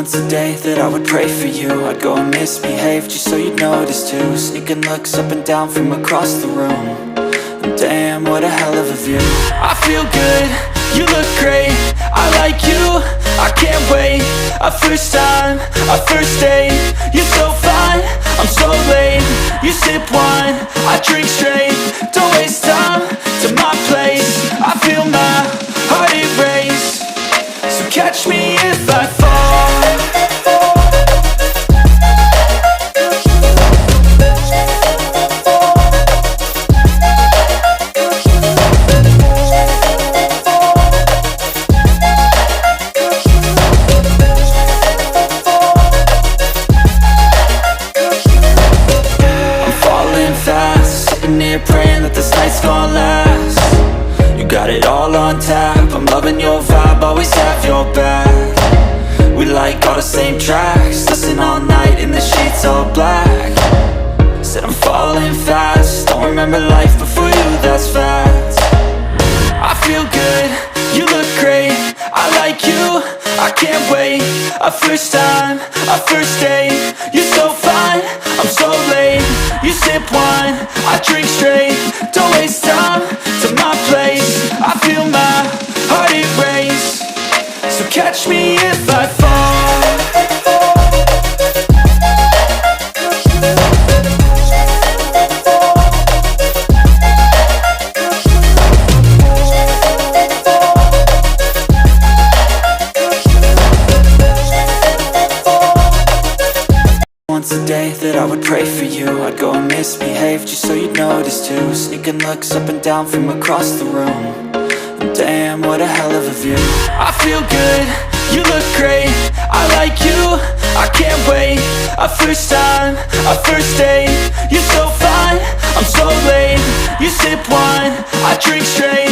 once a day that I would pray for you. I'd go and misbehave just so you'd notice too. Sneaking looks up and down from across the room. And damn, what a hell of a view. I feel good, you look great, I like you, I can't wait. A first time, a first date, you're so fine, I'm so late. You sip wine, I drink straight, don't waste time to my place. I feel my heart erase, so catch me if I fall. Praying that this night's gonna last. You got it all on tap, I'm loving your vibe, always have your back. We like all the same tracks, listen all night in the sheets all black. Said I'm falling fast, don't remember life before you, that's fact. I feel good, you look great, I like you, I can't wait. A first time, a first date, you're so fine, I'm so late. You sip wine, I drink straight, don't waste time to my place. I feel my heart erase, so catch me if I fall. Once a day that I would pray for you. I'd go and misbehave just so you'd notice too. Sneaking looks up and down from across the room. And damn, what a hell of a view. I feel good, you look great, I like you, I can't wait. A first time, a first date, you're so fine, I'm so late. You sip wine, I drink straight,